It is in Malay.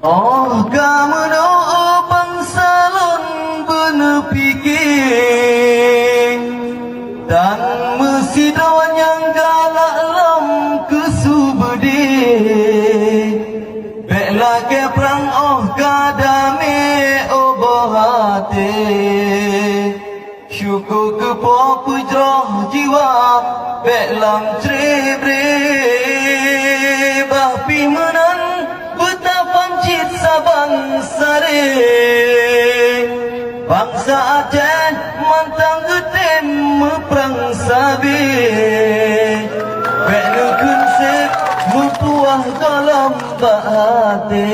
Oh kamu doa bangsa lon berpikir dan mesti doa yang galak lam kesubedi beklah ke perang oh kadame oh bohate syukur ke po pujroh jiwa beklam trebre bahpi menan cit sabang sare bangsa Aceh mantang getem meperang sabi bek nekun sep mutuah dalam bahate